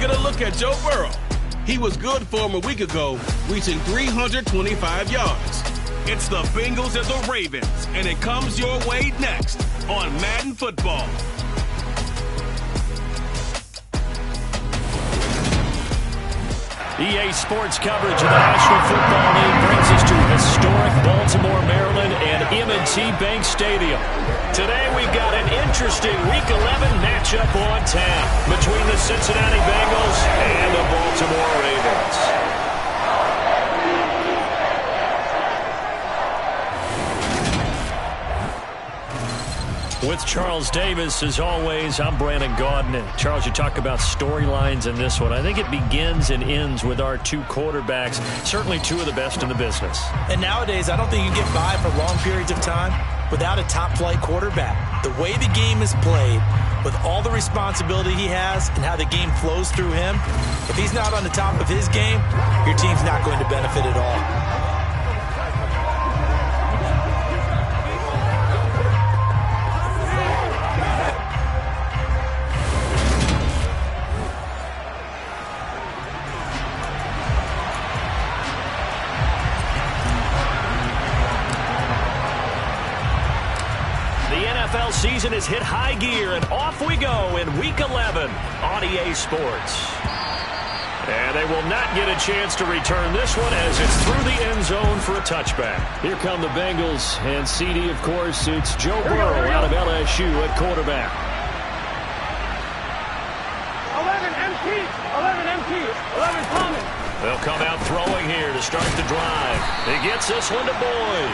taking a look at Joe Burrow. He was good for him a week ago, reaching 325 yards. It's the Bengals and the Ravens, and it comes your way next on Madden Football. EA Sports coverage of the National Football League brings us to historic Baltimore, Maryland, and M&T Bank Stadium. Today we've got an interesting Week 11 matchup on tap between the Cincinnati Bengals and the Baltimore Ravens. With Charles Davis, as always, I'm Brandon Gaudin. Charles, you talk about storylines in this one. I think it begins and ends with our two quarterbacks, certainly two of the best in the business. And nowadays, I don't think you can get by for long periods of time without a top-flight quarterback. The way the game is played, with all the responsibility he has and how the game flows through him, if he's not on the top of his game, your team's not going to benefit at all. Season has hit high gear, and off we go in Week 11 on EA Sports. And they will not get a chance to return this one as it's through the end zone for a touchback. Here come the Bengals, and CD, of course, it's Joe Burrow out of LSU at quarterback. 11 coming. They'll come out throwing here to start the drive. He gets this one to Boyd.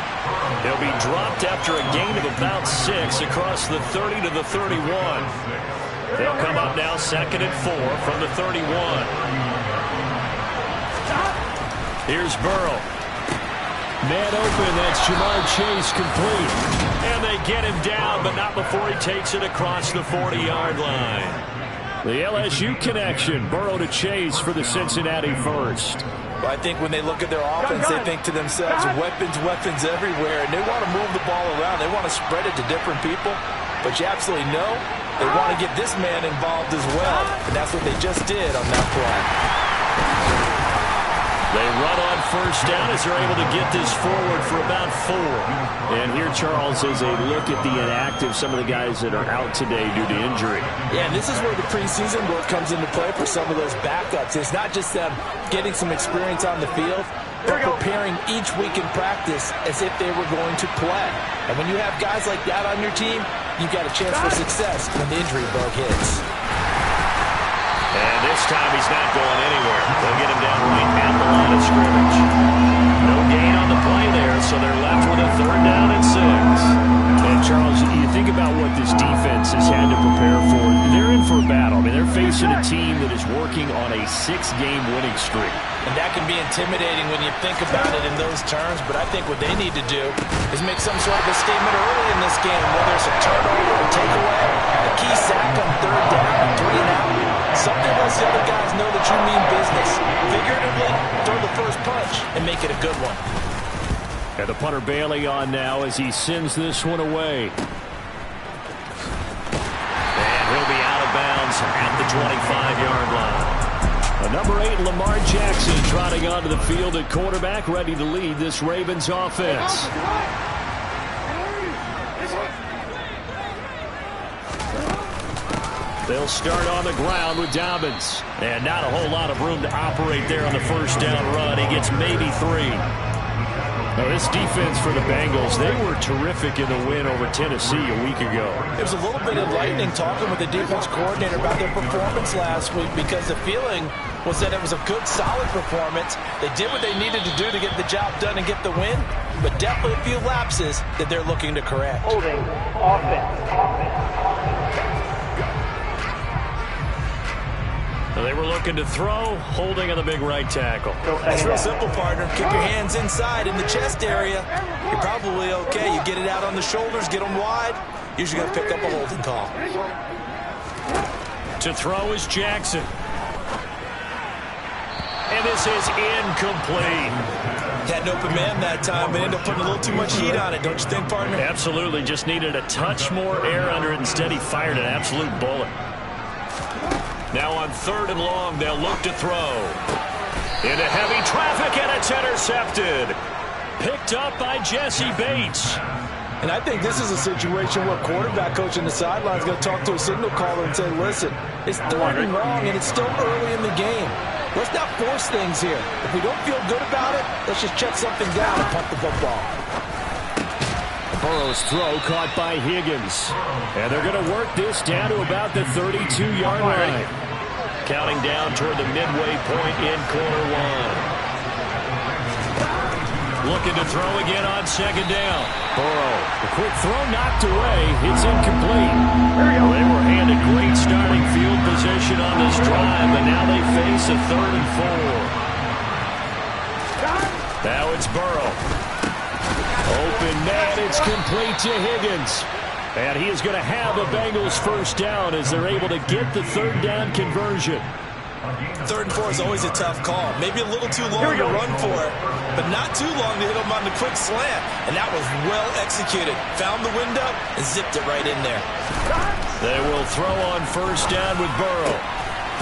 He'll be dropped after a gain of about 6 across the 30 to the 31. They'll come up now 2nd and 4 from the 31. Here's Burrow. Man open, that's Jamar Chase complete. And they get him down, but not before he takes it across the 40-yard line. The LSU connection, Burrow to Chase for the Cincinnati first. Well, I think when they look at their offense, they think to themselves, weapons everywhere, and they want to move the ball around. They want to spread it to different people, but you absolutely know they want to get this man involved as well, and that's what they just did on that play. They run on first down as they're able to get this forward for about 4. And here, Charles, is a look at the inactive, some of the guys that are out today due to injury. Yeah, and this is where the preseason work comes into play for some of those backups. It's not just them getting some experience on the field, but preparing each week in practice as if they were going to play. And when you have guys like that on your team, you've got a chance for success when the injury bug hits. And this time he's not going anywhere. They'll get him down right at the line of scrimmage. No gain on the play there, so they're left with a 3rd down and 6. And Charles, you think about what this defense has had to prepare for. They're in for a battle. I mean, they're facing a team that is working on a 6-game winning streak. And that can be intimidating when you think about it in those terms, but I think what they need to do is make some sort of a statement early in this game, whether it's a turnover or takeaway, a key sack on 3rd down, 3 and out. Something lets the other guys know that you mean business. Figuratively, throw the first punch and make it a good one. And the punter Bailey on now as he sends this one away. And he'll be out of bounds at the 25-yard line. Number 8, Lamar Jackson, trotting onto the field at quarterback, ready to lead this Ravens offense. They'll start on the ground with Dobbins. And not a whole lot of room to operate there on the first down run. He gets maybe 3. Now, this defense for the Bengals, they were terrific in the win over Tennessee a week ago. It was a little bit enlightening talking with the defense coordinator about their performance last week, because the feeling was that it was a good, solid performance. They did what they needed to do to get the job done and get the win, but definitely a few lapses that they're looking to correct. Holding offense. They were looking to throw, holding on the big right tackle. It's real simple, partner. Kick your hands inside in the chest area. You're probably okay. You get it out on the shoulders, get them wide. Usually going to pick up a holding call. To throw is Jackson. And this is incomplete. Had an open man that time, but ended up putting a little too much heat on it, don't you think, partner? Absolutely. Just needed a touch more air under it. Instead, he fired an absolute bullet. Now on 3rd and long, they'll look to throw. Into heavy traffic, and it's intercepted. Picked up by Jesse Bates. And I think this is a situation where quarterback coach on the sideline is going to talk to a signal caller and say, listen, it's 3rd and long, and it's still early in the game. Let's not force things here. If we don't feel good about it, let's just check something down and punt the football. Burrow's throw caught by Higgins. And they're going to work this down to about the 32-yard line. Counting down toward the midway point in quarter 1. Looking to throw again on 2nd down. Burrow, a quick throw knocked away. It's incomplete. They were handed great starting field position on this drive, but now they face a 3rd and 4. Now it's Burrow. Open man, it's complete to Higgins. And he is going to have the Bengals first down as they're able to get the 3rd down conversion. 3rd and 4 is always a tough call. Maybe a little too long to run for it, but not too long to hit him on the quick slant. And that was well executed. Found the window and zipped it right in there. They will throw on 1st down with Burrow.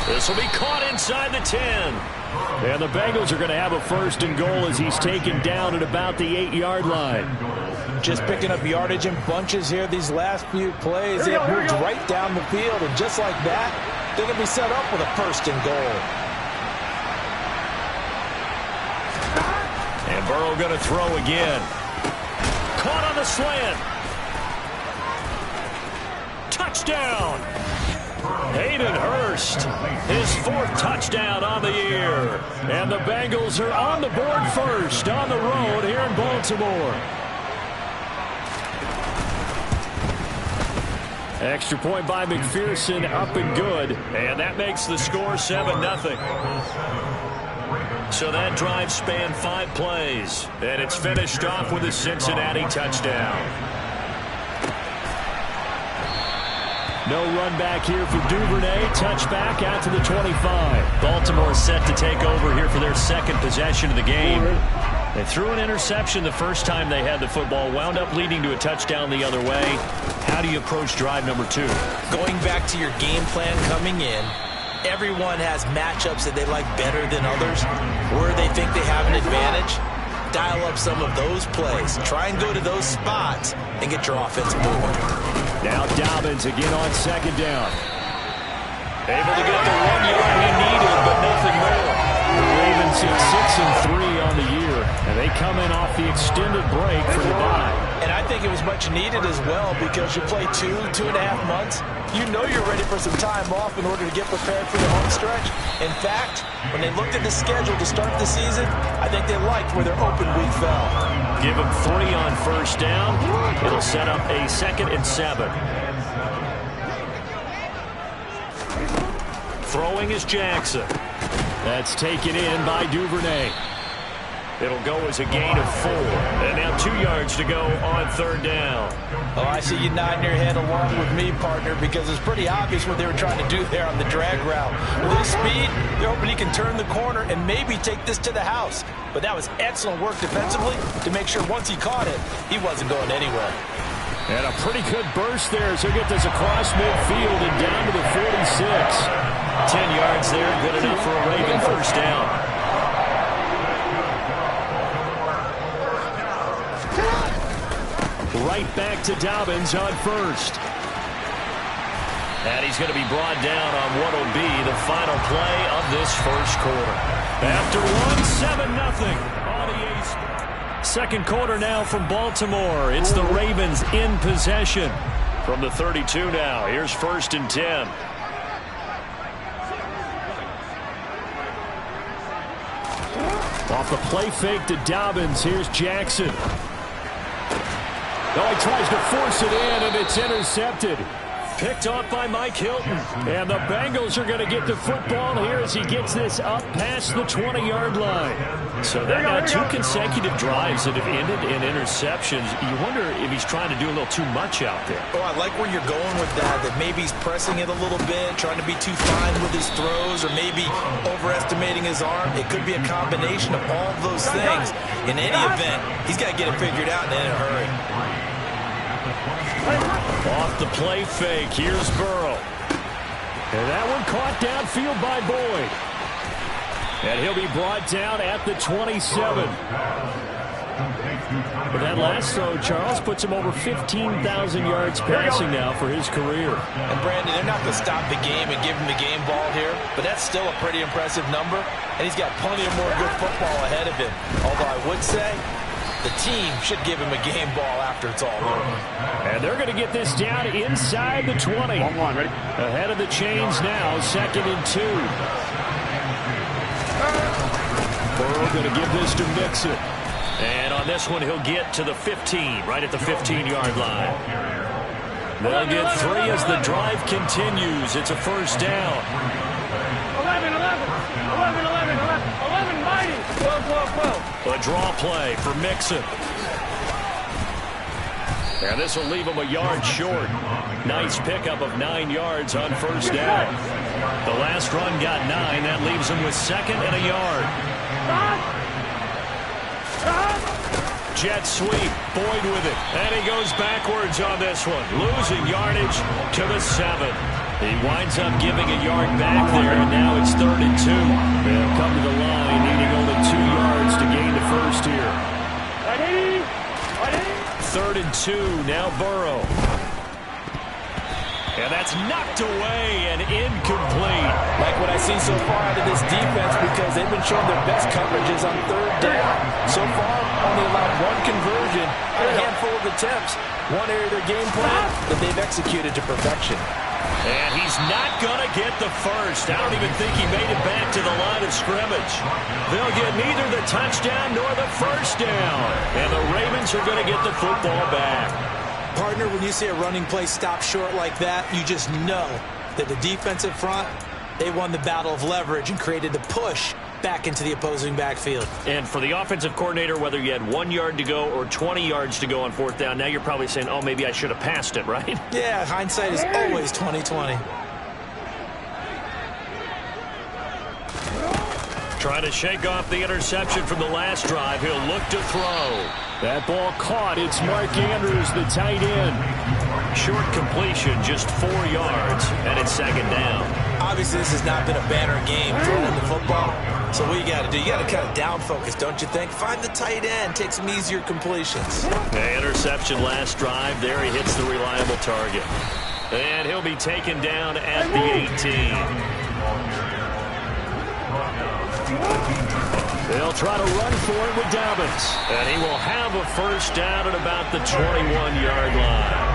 This will be caught inside the 10. And the Bengals are going to have a 1st and goal as he's taken down at about the 8-yard line. Just picking up yardage in bunches here these last few plays. They have moved right down the field, and just like that, they're going to be set up with a 1st and goal. And Burrow going to throw again. Caught on the slant. Touchdown. Hayden Hurst, his 4th touchdown on the year. And the Bengals are on the board first on the road here in Baltimore. Extra point by McPherson, up and good. And that makes the score 7-0. So that drive spanned 5 plays. And it's finished off with a Cincinnati touchdown. No run back here for Duvernay. Touchback out to the 25. Baltimore set to take over here for their 2nd possession of the game. They threw an interception the first time they had the football, wound up leading to a touchdown the other way. How do you approach drive number 2? Going back to your game plan coming in, everyone has matchups that they like better than others, where they think they have an advantage. Dial up some of those plays. Try and go to those spots and get your offense moving. Now Dobbins again on 2nd down. Able to get the 1 yard he needed, but nothing more. The Ravens hit 6-3 on the year, and they come in off the extended break for the bye. And I think it was much needed as well, because you play 2.5 months. You know you're ready for some time off in order to get prepared for the home stretch. In fact, when they looked at the schedule to start the season, I think they liked where their open week fell. Give them 3 on 1st down. It'll set up a 2nd and 7. Throwing is Jackson. That's taken in by Duvernay. It'll go as a gain of 4. And now 2 yards to go on 3rd down. Oh, I see you nodding your head along with me, partner, because it's pretty obvious what they were trying to do there on the drag route. With his speed, they're hoping he can turn the corner and maybe take this to the house. But that was excellent work defensively to make sure once he caught it, he wasn't going anywhere. And a pretty good burst there, so get this across midfield and down to the 46. 10 yards there, good enough for a Raven 1st down. Right back to Dobbins on 1st. And he's going to be brought down on what will be the final play of this 1st quarter. After 1, 7-0. 2nd quarter now from Baltimore. It's the Ravens in possession. From the 32 now, here's 1st and 10. Off the play fake to Dobbins, here's Jackson. Oh, he tries to force it in, and it's intercepted. Picked off by Mike Hilton. And the Bengals are going to get the football here as he gets this up past the 20-yard line. So they're now 2 consecutive drives that have ended in interceptions. You wonder if he's trying to do a little too much out there. Oh, I like where you're going with that maybe he's pressing it a little bit, trying to be too fine with his throws, or maybe overestimating his arm. It could be a combination of all of those things. In any event, he's got to get it figured out and in a hurry. Off the play fake, here's Burrow. And that one caught downfield by Boyd. And he'll be brought down at the 27. But that last throw, Charles, puts him over 15,000 yards passing now for his career. And Brandon, they're not going to stop the game and give him the game ball here, but that's still a pretty impressive number, and he's got plenty of more good football ahead of him. Although I would say the team should give him a game ball after it's all over. And they're going to get this down inside the 20. Ready? Ahead of the chains now, 2nd and 2. Burrow going to give this to Mixon. And on this one, he'll get to the 15, right at the 15-yard line. They'll get 3 as the drive continues. It's a first down. 11, mighty. 12. A draw play for Mixon. And this will leave him a yard short. Nice pickup of 9 yards on first down. The last run got 9. That leaves him with 2nd and a yard. Jet sweep. Boyd with it. And he goes backwards on this one. Losing yardage to the 7. He winds up giving a yard back there, and now it's 3rd and 2. They'll come to the line, needing only 2 yards to gain the first here. 3rd and 2, now Burrow. And that's knocked away and incomplete. Like what I've seen so far out of this defense, because they've been showing their best coverages on 3rd down. So far, only allowed 1 conversion and a handful of attempts. One area of their game plan that they've executed to perfection. And he's not going to get the first. I don't even think he made it back to the line of scrimmage. They'll get neither the touchdown nor the first down. And the Ravens are going to get the football back. Partner, when you see a running play stop short like that, you just know that the defensive front, they won the battle of leverage and created the push back into the opposing backfield. And for the offensive coordinator, whether you had 1 yard to go or 20 yards to go on 4th down, now you're probably saying, oh, maybe I should have passed it, right? Yeah, hindsight is always 20/20. Trying to shake off the interception from the last drive. He'll look to throw. That ball caught. It's Mark Andrews, the tight end. Short completion, just 4 yards, and it's 2nd down. Obviously, this has not been a banner game throwing the football. So what you got to do, you got to kind of down focus, don't you think? Find the tight end, take some easier completions. The interception last drive. There he hits the reliable target. And he'll be taken down at the 18. They'll try to run for it with Dobbins. And he will have a first down at about the 21-yard line.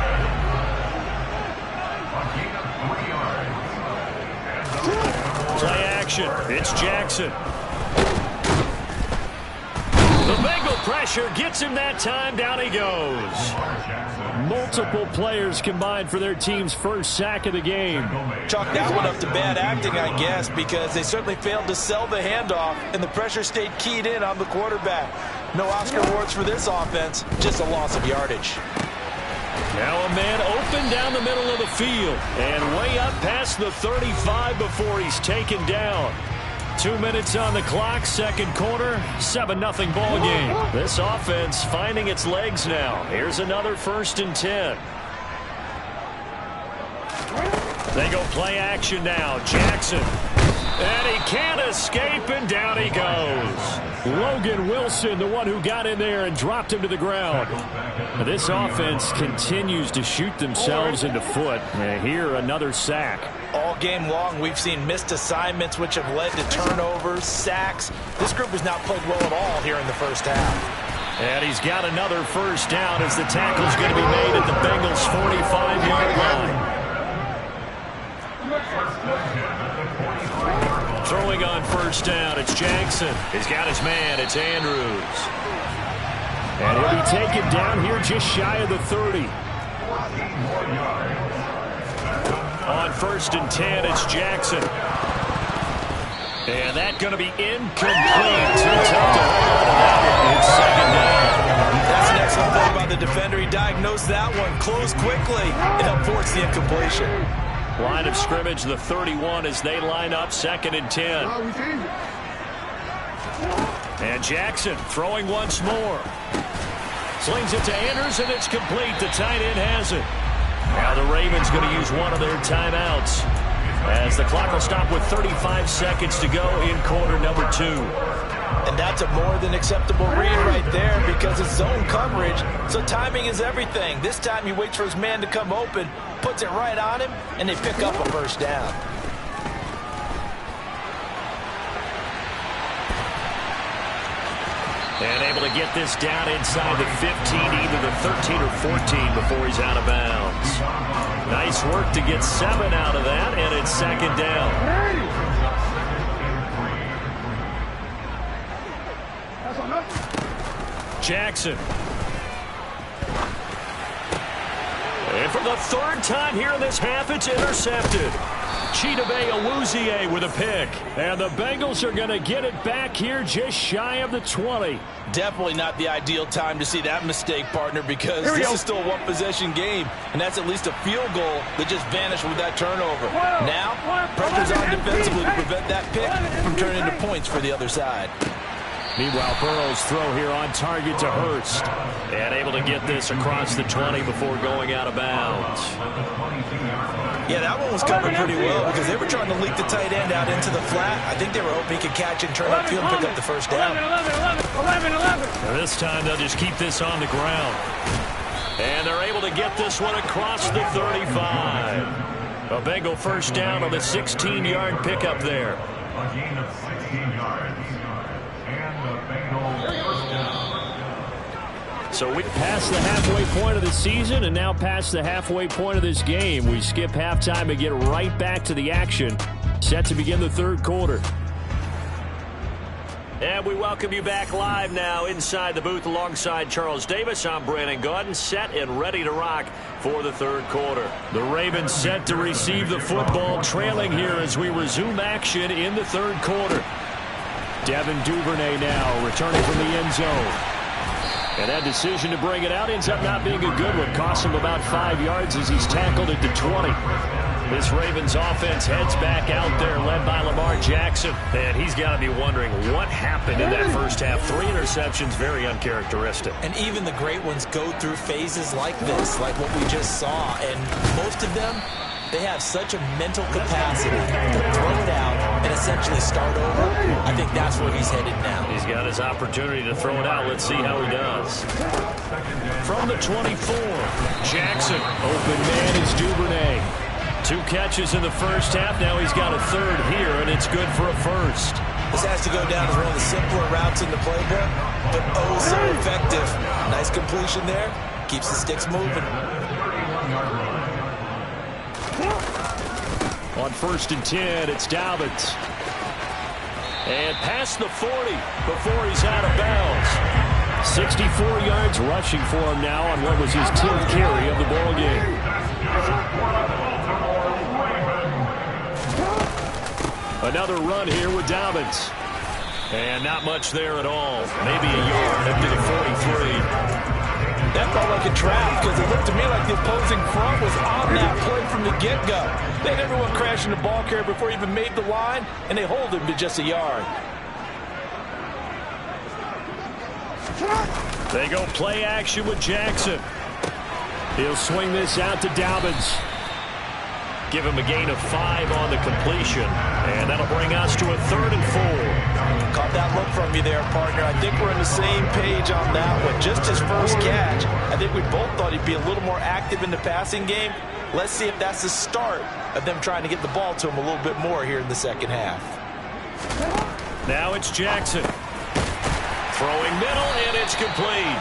Play action. It's Jackson. The Bengal pressure gets him that time. Down he goes. Multiple players combined for their team's first sack of the game. Chalk that one up to bad acting, I guess, because they certainly failed to sell the handoff, and the pressure stayed keyed in on the quarterback. No Oscar awards for this offense, just a loss of yardage. Now a man open down the middle of the field and way up past the 35 before he's taken down. 2 minutes on the clock, 2nd quarter, 7-0 ball game. This offense finding its legs now. Here's another 1st and 10. They go play action now. Jackson. And he can't escape, and down he goes. Logan Wilson, the one who got in there and dropped him to the ground. This offense continues to shoot themselves in the foot. And here, another sack. All game long, we've seen missed assignments, which have led to turnovers, sacks. This group has not played well at all here in the first half. And he's got another first down as the tackle's going to be made at the Bengals' 45-yard line. Throwing on first down, it's Jackson. He's got his man, it's Andrews. And he'll be taken down here just shy of the 30. On 1st and 10, it's Jackson. And that's going to be incomplete. Too tough to hold on to that one. It's 2nd down. That's an excellent play by the defender. He diagnosed that one, closed quickly, and helped force the incompletion. Line of scrimmage, the 31 as they line up, 2nd and 10. And Jackson throwing once more. Slings it to Andrews, and it's complete. The tight end has it. Now the Ravens going to use one of their timeouts. as the clock will stop with 35 seconds to go in quarter number 2. And that's a more than acceptable read right there because it's zone coverage, so timing is everything. This time he waits for his man to come open, puts it right on him, and they pick up a first down. And able to get this down inside the 15, either the 13 or 14 before he's out of bounds. Nice work to get 7 out of that, and it's second down. Jackson. And for the third time here in this half, it's intercepted. Chidobe Awuzie with a pick. And the Bengals are going to get it back here just shy of the 20. Definitely not the ideal time to see that mistake, partner, because this is still a one-possession game, and that's at least a field goal that just vanished with that turnover. Now, pressure's on defensively to prevent that pick from turning into points for the other side. Meanwhile, Burrow's throw here on target to Hurst. And able to get this across the 20 before going out of bounds. Yeah, that one was covered pretty well because they were trying to leak the tight end out into the flat. I think they were hoping he could catch and turn upfield and pick up the first down. 11. And this time they'll just keep this on the ground. And they're able to get this one across the 35. A Bengal first down on the 16-yard pickup there. A gain of 16 yards. And the Bengals first down. So we passed the halfway point of the season and now past the halfway point of this game. We skip halftime and get right back to the action. Set to begin the third quarter. And we welcome you back live now inside the booth alongside Charles Davis. I'm Brandon Gaudin, set and ready to rock for the third quarter. The Ravens set to receive the football, trailing here as we resume action in the third quarter. Devin Duvernay now returning from the end zone. And that decision to bring it out ends up not being a good one. Costs him about 5 yards as he's tackled at the 20. This Ravens offense heads back out there, led by Lamar Jackson. And he's got to be wondering what happened in that first half. 3 interceptions, very uncharacteristic. And even the great ones go through phases like this, like what we just saw. And most of them, they have such a mental capacity to throw it out and essentially start over. I think that's where he's headed now. He's got his opportunity to throw it out. Let's see how he does. From the 24, Jackson. Open man is Duvernay. 2 catches in the first half. Now he's got a third here, and it's good for a first. This has to go down as one of the simpler routes in the playbook, but oh so effective. Nice completion there. Keeps the sticks moving. On 1st and 10, it's Dobbins. And past the 40 before he's out of bounds. 64 yards rushing for him now on what was his 10th carry of the ball game. Another run here with Dobbins. And not much there at all. Maybe a yard up to the 43. That felt like a trap because it looked to me like the opposing front was on that play from the get-go. They had everyone crashing the ball carrier before he even made the line, and they hold him to just a yard. They go play action with Jackson. He'll swing this out to Dobbins. Give him a gain of 5 on the completion. And that'll bring us to a 3rd and 4. Caught that look from you there, partner. I think we're on the same page on that one. Just his first catch. I think we both thought he'd be a little more active in the passing game. Let's see if that's the start of them trying to get the ball to him a little bit more here in the second half. Now it's Jackson. Throwing middle, and it's complete.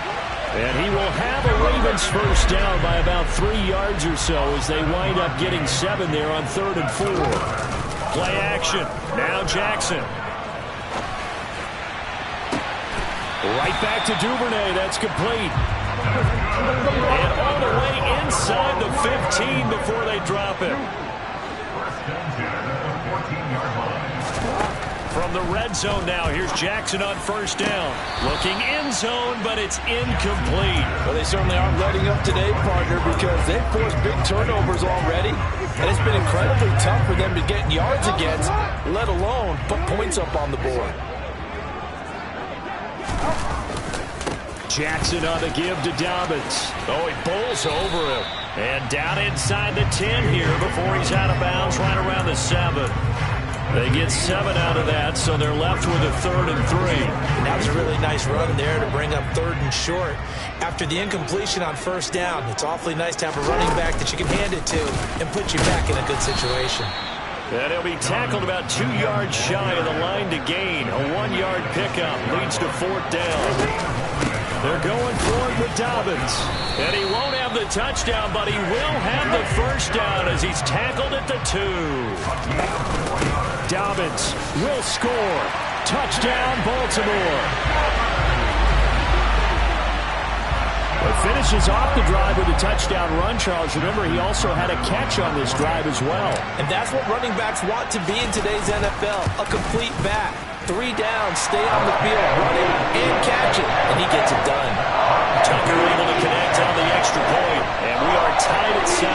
And he will have a Ravens first down by about 3 yards or so as they wind up getting 7 there on 3rd and 4. Play action. Now Jackson. Right back to Duvernay. That's complete. And all the way inside the 15 before they drop it. From the red zone now, here's Jackson on first down. Looking end zone, but it's incomplete. Well, they certainly aren't letting up today, partner, because they've forced big turnovers already. And it's been incredibly tough for them to get yards against, let alone put points up on the board. Jackson on the give to Dobbins. Oh, he bowls over him. And down inside the 10 here before he's out of bounds right around the 7. They get 7 out of that, so they're left with a 3rd and 3. And that was a really nice run there to bring up 3rd and short. After the incompletion on 1st down, it's awfully nice to have a running back that you can hand it to and put you back in a good situation. And he'll be tackled about 2 yards shy of the line to gain. A 1-yard pickup leads to 4th down. They're going for it with Dobbins. And he won't have the touchdown, but he will have the 1st down as he's tackled at the 2. Dobbins will score. Touchdown, Baltimore. It finishes off the drive with a touchdown run, Charles. Remember, he also had a catch on this drive as well. And that's what running backs want to be in today's NFL, a complete back. 3 down, stay on the field, run it, and catch it, and he gets it done. Tucker able to connect on the extra point, and we are tied at 7.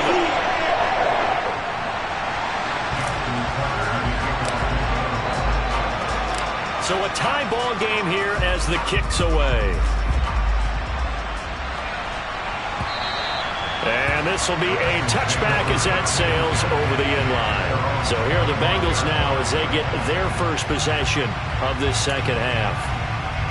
So a tie ball game here as the kick's away. And this will be a touchback as that sails over the inline. So here are the Bengals now as they get their first possession of this second half.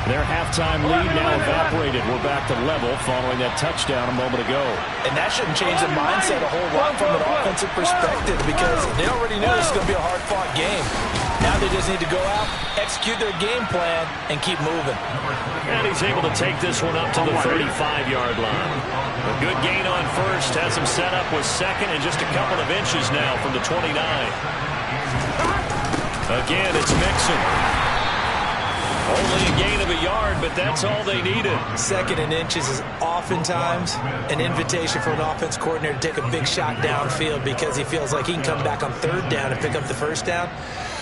Their halftime lead now evaporated. We're back to level following that touchdown a moment ago. And that shouldn't change the mindset a whole lot from an offensive perspective because they already knew this was going to be a hard-fought game. Now they just need to go out, execute their game plan, and keep moving. And he's able to take this one up to the 35-yard line. A good gain on 1st, has him set up with 2nd and just a couple of inches now from the 29. Again, it's Mixon. Only a gain of a yard, but that's all they needed. 2nd and inches is oftentimes an invitation for an offense coordinator to take a big shot downfield because he feels like he can come back on 3rd down and pick up the 1st down.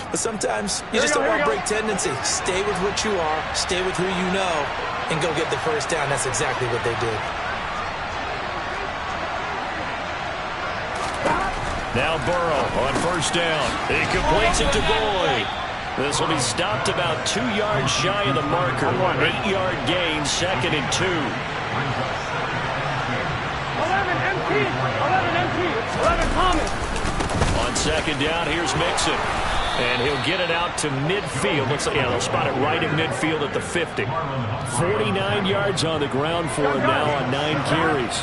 But sometimes you just don't want to break tendency. Stay with what you are, stay with who you know, and go get the 1st down. That's exactly what they did. Now Burrow on 1st down. He completes it to Boyd. This will be stopped about 2 yards shy of the marker. 8-yard gain, 2nd and 2. 11 empty. 11 Thomas. On 2nd down, here's Mixon. And he'll get it out to midfield. Looks like, yeah, they'll spot it right in midfield at the 50. 49 yards on the ground for him now on 9 carries.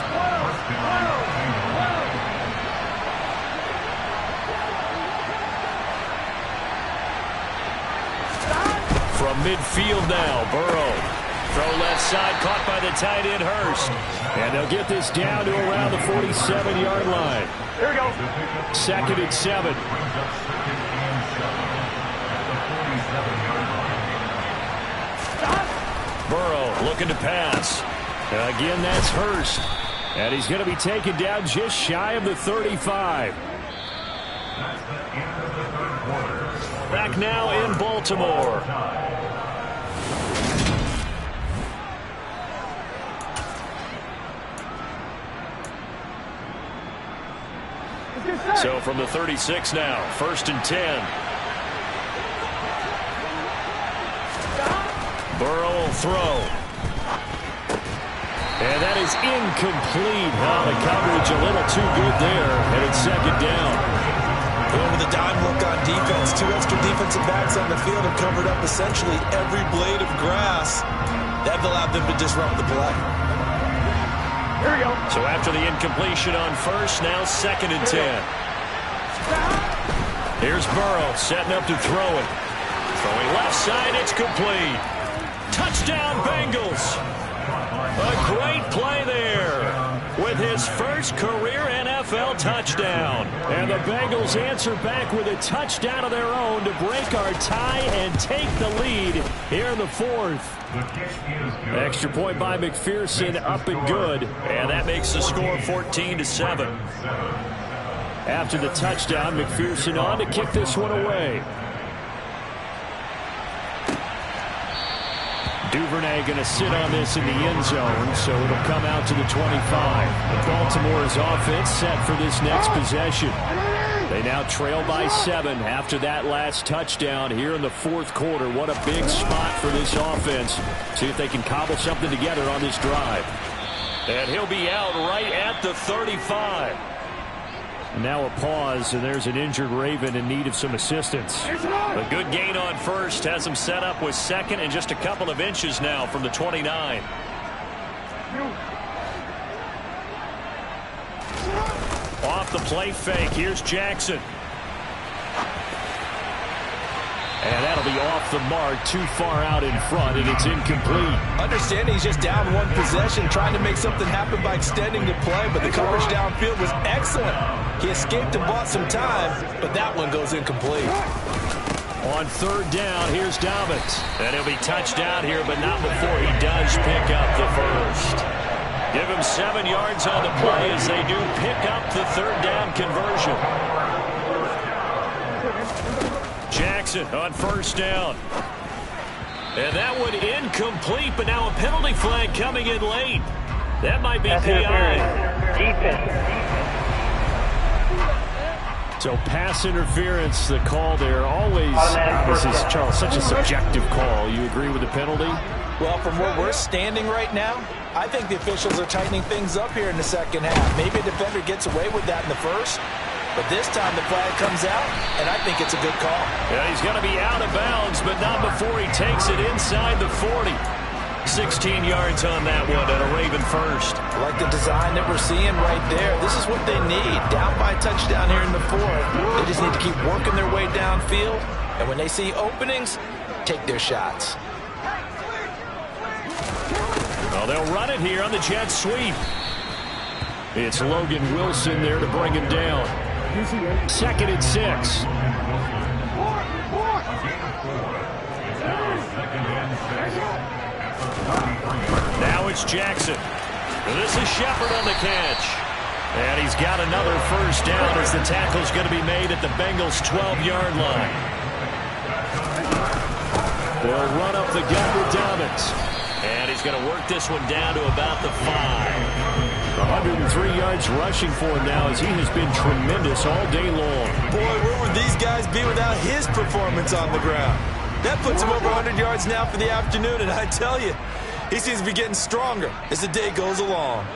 From midfield now, Burrow. Throw left side, caught by the tight end, Hurst. And they'll get this down to around the 47-yard line. Here we go. 2nd and 7. Burrow looking to pass. Again, that's Hurst. And he's going to be taken down just shy of the 35. Back now in Baltimore. So from the 36 now, 1st and 10. Burrow will throw. And that is incomplete. Now the coverage a little too good there. And it's 2nd down. With a dime look on defense, 2 extra defensive backs on the field have covered up essentially every blade of grass. That allowed them to disrupt the play. Here we go. So after the incompletion on 1st, now 2nd and 10. Here's Burrow setting up to throw it. Throwing left side, it's complete. Touchdown, Bengals. A great play there with his first career NFL touchdown. And the Bengals answer back with a touchdown of their own to break our tie and take the lead here in the 4th. Extra point by McPherson, up and good. And that makes the score 14-7. After the touchdown, McPherson on to kick this one away. Duvernay going to sit on this in the end zone, so it'll come out to the 25. The Baltimore's offense set for this next possession. They now trail by 7 after that last touchdown here in the 4th quarter. What a big spot for this offense. See if they can cobble something together on this drive. And he'll be out right at the 35. Now a pause, and there's an injured Raven in need of some assistance. A good gain on first has him set up with second and just a couple of inches now from the 29. Off the play fake, here's Jackson. And that'll be off the mark, too far out in front, and it's incomplete. Understand he's just down one possession, trying to make something happen by extending the play, but the coverage downfield was excellent. He escaped and bought some time, but that one goes incomplete. On third down, here's Dobbins. And he'll be touched down here, but not before he does pick up the first. Give him 7 yards on the play as they do pick up the third down conversion. Jackson on first down. And that one incomplete, but now a penalty flag coming in late. That might be PI. So pass interference, the call there. Always, this is, Charles, such a subjective call. You agree with the penalty? Well, from where we're standing right now, I think the officials are tightening things up here in the second half. Maybe a defender gets away with that in the first. But this time the flag comes out, and I think it's a good call. Yeah, he's going to be out of bounds, but not before he takes it inside the 40. 16 yards on that one and a Raven first. I like the design that we're seeing right there. This is what they need. Down by a touchdown here in the fourth. They just need to keep working their way downfield. And when they see openings, take their shots. Well, they'll run it here on the jet sweep. It's Logan Wilson there to bring him down. 2nd and 6. Now it's Jackson. This is Shepard on the catch. And he's got another first down as the tackle's going to be made at the Bengals' 12-yard line. They'll run up the gut with Dobbins. And he's going to work this one down to about the 5. 103 yards rushing for him now as he has been tremendous all day long. Boy, where would these guys be without his performance on the ground? That puts him over 100 yards now for the afternoon, and I tell you, he seems to be getting stronger as the day goes along.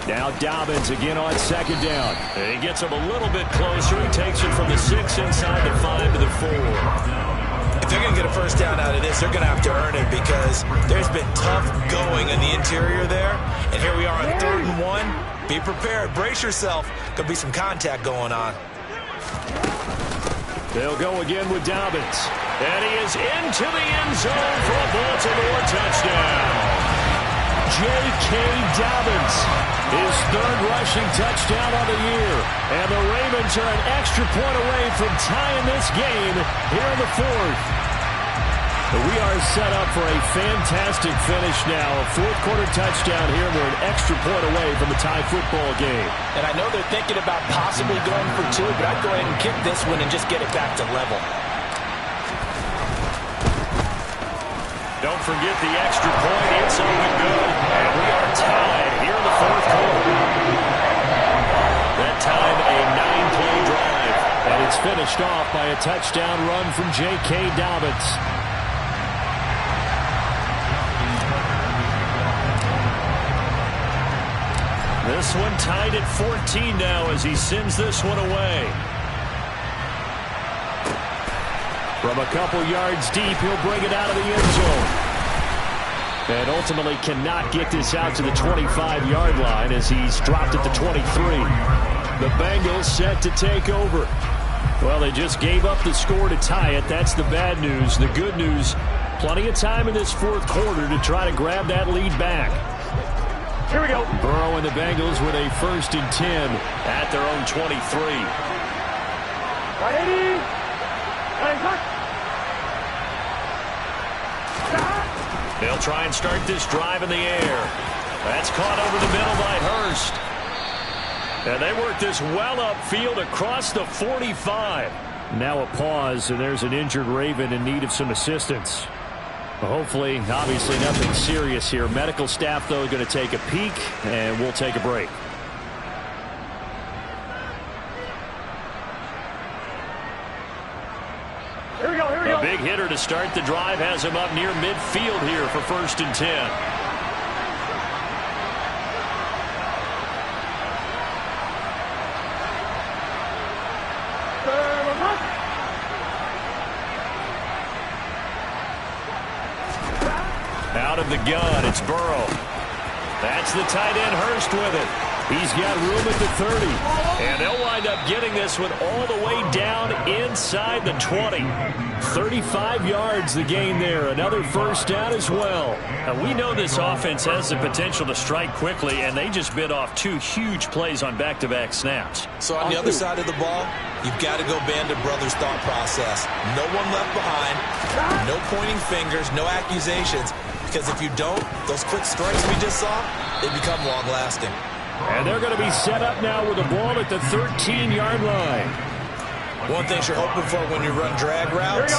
Now Dobbins again on second down. And he gets him a little bit closer. He takes it from the 6 inside the 5 to the 4. If they're going to get a first down out of this, they're going to have to earn it because there's been tough going in the interior there. And here we are on 3rd and 1. Be prepared. Brace yourself. Could be some contact going on. They'll go again with Dobbins. And he is into the end zone for a Baltimore touchdown. J.K. Dobbins, his 3rd rushing touchdown of the year. And the Ravens are an extra point away from tying this game here in the 4th. We are set up for a fantastic finish now. A 4th-quarter touchdown here. We're an extra point away from a tie football game. And I know they're thinking about possibly going for 2, but I'd go ahead and kick this one and just get it back to level. Don't forget the extra point. It's up and good. And we are tied here in the 4th quarter. That time, a 9-play drive. And it's finished off by a touchdown run from J.K. Dobbins. This one tied at 14 now as he sends this one away. From a couple yards deep, he'll bring it out of the end zone. And ultimately cannot get this out to the 25-yard line as he's dropped at the 23. The Bengals set to take over. Well, they just gave up the score to tie it. That's the bad news. The good news, plenty of time in this 4th quarter to try to grab that lead back. Here we go. Burrow and the Bengals with a 1st and 10 at their own 23. Ready? They'll try and start this drive in the air. That's caught over the middle by Hurst. And they work this well upfield across the 45. Now a pause, and there's an injured Raven in need of some assistance. Hopefully, obviously nothing serious here. Medical staff, though, going to take a peek, and we'll take a break. Here we go, here we go. A big hitter to start the drive has him up near midfield here for 1st and 10. Out of the gun, it's Burrow. That's the tight end, Hurst, with it. He's got room at the 30. And they'll wind up getting this one all the way down inside the 20. 35 yards the gain there. Another first down as well. Now, we know this offense has the potential to strike quickly, and they just bit off 2 huge plays on back-to-back snaps. So on the other side of the ball, you've got to go Bandit Brothers' thought process. No one left behind, no pointing fingers, no accusations. Because if you don't, those quick strikes we just saw, they become long-lasting. And they're going to be set up now with the ball at the 13-yard line. One thing you're hoping for when you run drag routes,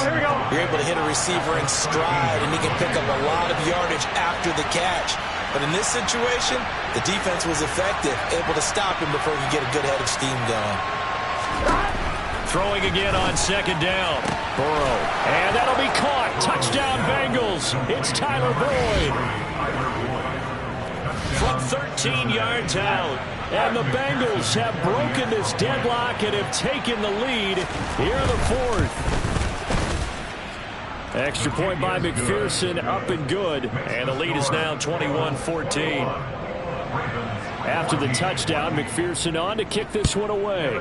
you're able to hit a receiver in stride, and he can pick up a lot of yardage after the catch. But in this situation, the defense was effective, able to stop him before he could get a good head of steam going. Throwing again on second down. Burrow. And that'll be caught. Touchdown, Bengals. It's Tyler Boyd. From 13 yards out. And the Bengals have broken this deadlock and have taken the lead here in the 4th. Extra point by McPherson, up and good. And the lead is now 21-14. After the touchdown, McPherson on to kick this one away.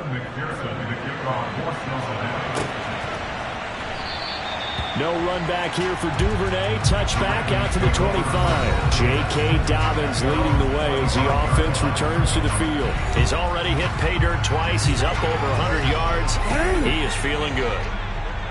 No run back here for Duvernay. Touchback out to the 25. J.K. Dobbins leading the way as the offense returns to the field. He's already hit pay dirt twice. He's up over 100 yards. He is feeling good.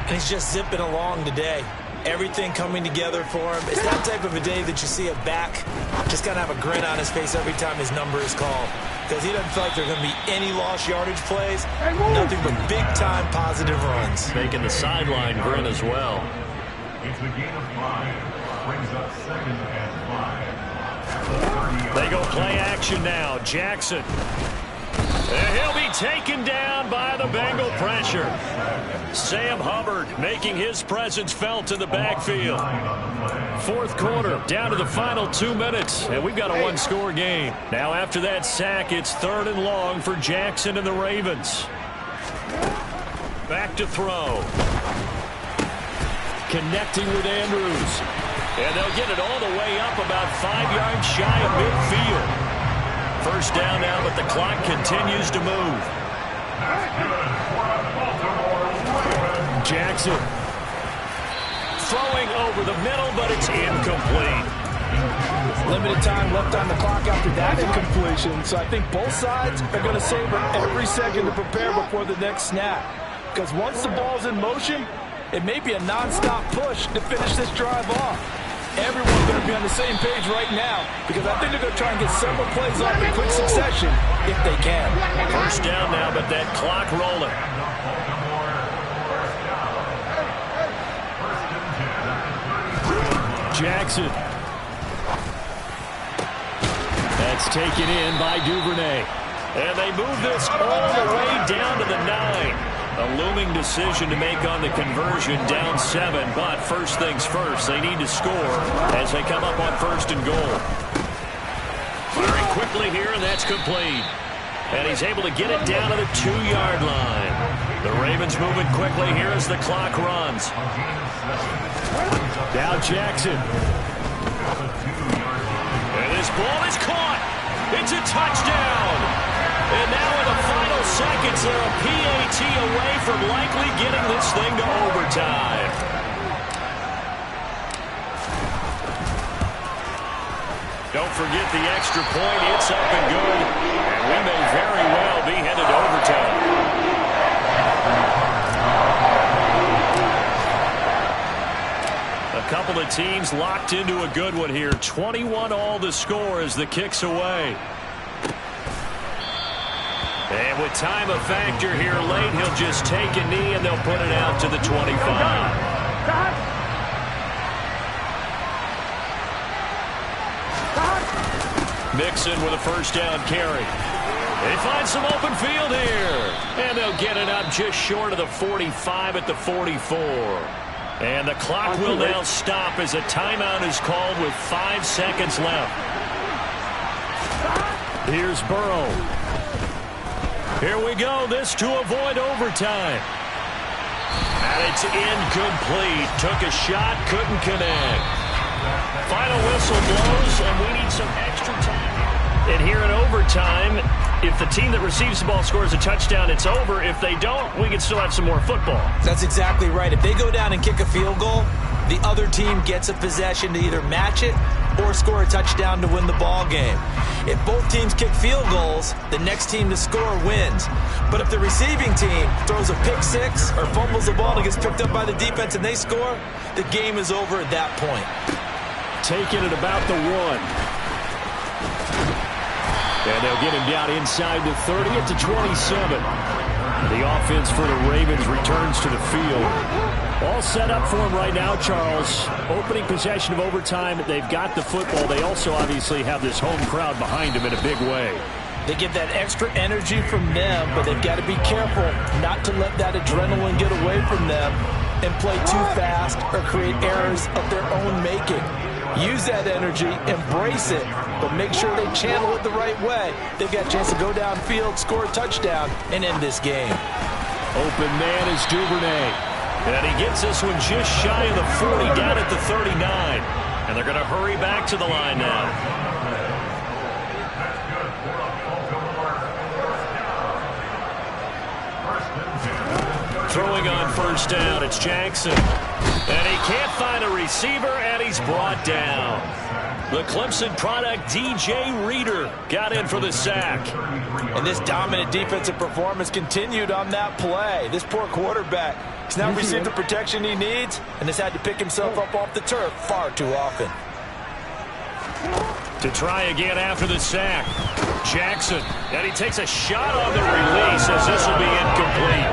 He's just zipping along today. Everything coming together for him. It's that type of a day that you see a back just kind of have a grin on his face every time his number is called. Because he doesn't feel like there are going to be any lost yardage plays. Nothing but big-time positive runs. Making the sideline grin as well. It's the gain of 5. Brings up 2nd and 5. They go play action now. Jackson. And he'll be taken down by the Bengal pressure. Sam Hubbard making his presence felt in the backfield. 4th quarter, down to the final 2 minutes, and we've got a one-score game. Now after that sack, it's 3rd and long for Jackson and the Ravens. Back to throw. Connecting with Andrews. And they'll get it all the way up about 5 yards shy of midfield. First down now, but the clock continues to move. Jackson throwing over the middle, but it's incomplete. Limited time left on the clock after that incompletion, so I think both sides are going to savor every second to prepare before the next snap. Because once the ball's in motion, it may be a non-stop push to finish this drive off. Everyone's going to be on the same page right now because I think they're going to try and get several plays off in quick succession if they can. First down now, but that clock rolling. Jackson. That's taken in by Duvernay. And they move this all the way down to the 9. A looming decision to make on the conversion, down 7. But first things first, they need to score as they come up on 1st and goal. Firing quickly here, and that's complete. And he's able to get it down to the 2-yard line. The Ravens moving quickly here as the clock runs. Now Jackson. And this ball is caught. It's a touchdown. And now in the final seconds, they're a PAT away from likely getting this thing to overtime. Don't forget the extra point. It's up and good. And we may very well be headed to overtime. A couple of teams locked into a good one here. 21 all to score as the kick's away. And with time a factor here late, he'll just take a knee and they'll put it out to the 25. Mixon with a first down carry. They find some open field here. And they'll get it up just short of the 45 at the 44. And the clock will now stop as a timeout is called with 5 seconds left. Here's Burrow. Here we go. This to avoid overtime. And it's incomplete. Took a shot, couldn't connect. Final whistle blows, and we need some extra time. And here in overtime, if the team that receives the ball scores a touchdown, it's over. If they don't, we can still have some more football. That's exactly right. If they go down and kick a field goal, the other team gets a possession to either match it or score a touchdown to win the ball game. If both teams kick field goals, the next team to score wins. But if the receiving team throws a pick six or fumbles the ball and gets picked up by the defense and they score, the game is over at that point. Taking it about the 1. And they'll get him down inside the 30 at the 27. The offense for the Ravens returns to the field. All set up for him right now, Charles. Opening possession of overtime. They've got the football. They also obviously have this home crowd behind them in a big way. They get that extra energy from them, but they've got to be careful not to let that adrenaline get away from them and play too fast or create errors of their own making. Use that energy, embrace it, but make sure they channel it the right way. They've got a chance to go downfield, score a touchdown, and end this game. Open man is Duvernay. And he gets this one just shy of the 40, down at the 39. And they're going to hurry back to the line now. Throwing on first down, it's Jackson. And he can't find a receiver, and he's brought down. The Clemson product, DJ Reader, got in for the sack. And this dominant defensive performance continued on that play. This poor quarterback has now received the protection he needs and has had to pick himself up off the turf far too often. To try again after the sack, Jackson. And he takes a shot on the release as this will be incomplete.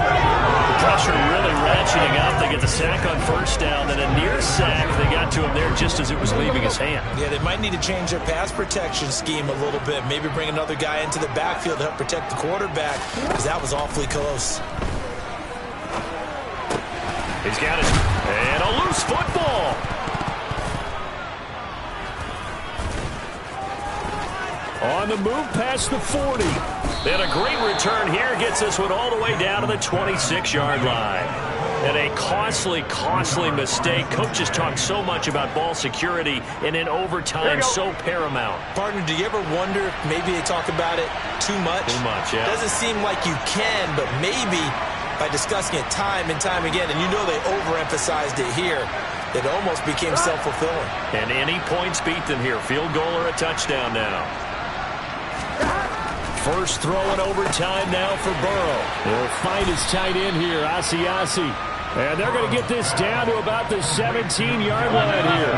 Pressure really ratcheting up. They get the sack on first down, then a near sack. They got to him there just as it was leaving his hand. Yeah, they might need to change their pass protection scheme a little bit. Maybe bring another guy into the backfield to help protect the quarterback, because that was awfully close. He's got it. And a loose football. On the move past the 40. And a great return here gets this one all the way down to the 26-yard line. And a costly, costly mistake. Coaches talk so much about ball security, and in overtime, so paramount. Partner, do you ever wonder if maybe they talk about it too much? Too much, yeah. It doesn't seem like you can, but maybe by discussing it time and time again, and you know they overemphasized it here, it almost became self-fulfilling. And any points beat them here. Field goal or a touchdown now. First throw in overtime now for Burrow. They'll find his tight end here, Asiasi. And they're going to get this down to about the 17-yard line here.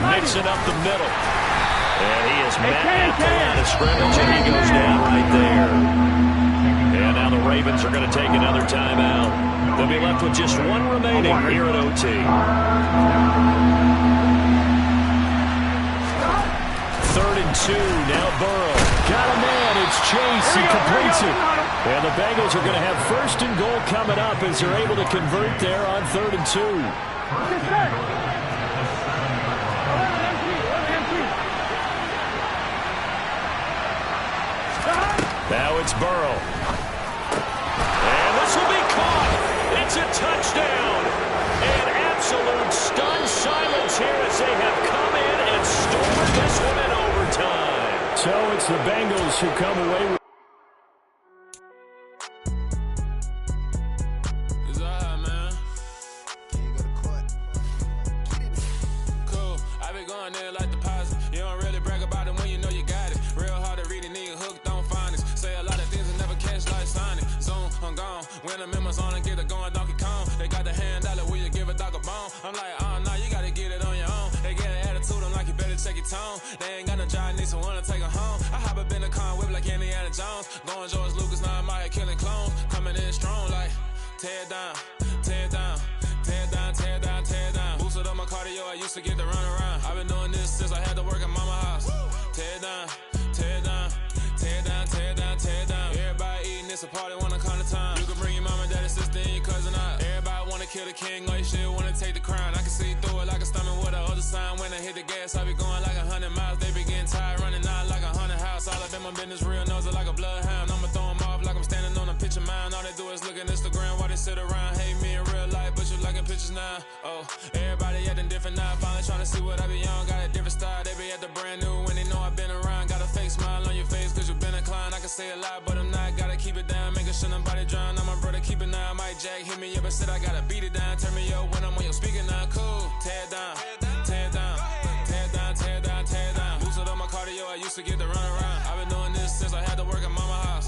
11, mixing up the middle. And he is met at the line of scrimmage, and he goes down right there. And now the Ravens are going to take another timeout. They'll be left with just one remaining here at OT. Third and 2, now Burrow. Got a man, it's Chase, he completes it. And the Bengals are going to have first and goal coming up as they're able to convert there on 3rd and 2. Now it's Burrow. And this will be caught. It's a touchdown. And absolute stunned silence here as they have come in and stored this one in overtime. So it's the Bengals who come away with when the members on and get it going Donkey Kong. They got the hand out, will you give a dog a bone? I'm like, oh no, you gotta get it on your own. They get an attitude, I'm like, you better check your tone. They ain't got no job, need someone to take her home. I hop up in the car, whip like Indiana Jones. Going George Lucas, now I'm out here killing clones. Coming in strong like, tear down, tear down, tear down, tear down, tear down. Boosted up my cardio, I used to get to run around. I've been doing this since I had to work at mama house. Tear down, tear down, tear down, tear down, tear down. Everybody eating, it's a party, wanna come to time. You can bring your mama, daddy, sister, and your cousin out. Everybody wanna kill the king, or you shit wanna take the crown. I can see through it like a stomach with a other sign. When I hit the gas, I be going like 100 miles. They be getting tired, running out like 100 house. All of them, my business real, nose it like a bloodhound. I'ma throw them off like I'm standing on a pitch of mine. All they do bitches now. Oh, everybody acting different now. Finally trying to see what I be on. Got a different style, they be at the brand new when they know I've been around. Got a fake smile on your face cause you've been inclined. I can say a lot, but I'm not. Gotta keep it down, making sure nobody drown. I'm my brother, keep it now. Mike Jack hit me up and said I gotta beat it down. Turn me up when I'm on your speaker now. Cool, tear it down, tear it down, tear it down, tear it down, tear it down. Boosted up my cardio, I used to get to run around. I've been doing this since I had to work at mama house.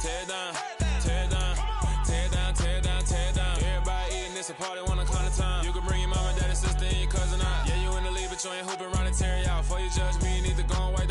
Tear it down, tear it down, tear it down, tear it down, tear it down. Everybody eating this a party, wanna count the time. You can bring your mama, daddy, sister, and your cousin out. Yeah, you in the league, but you ain't hooping around and tear you out. Before you judge me, you need to go and wipe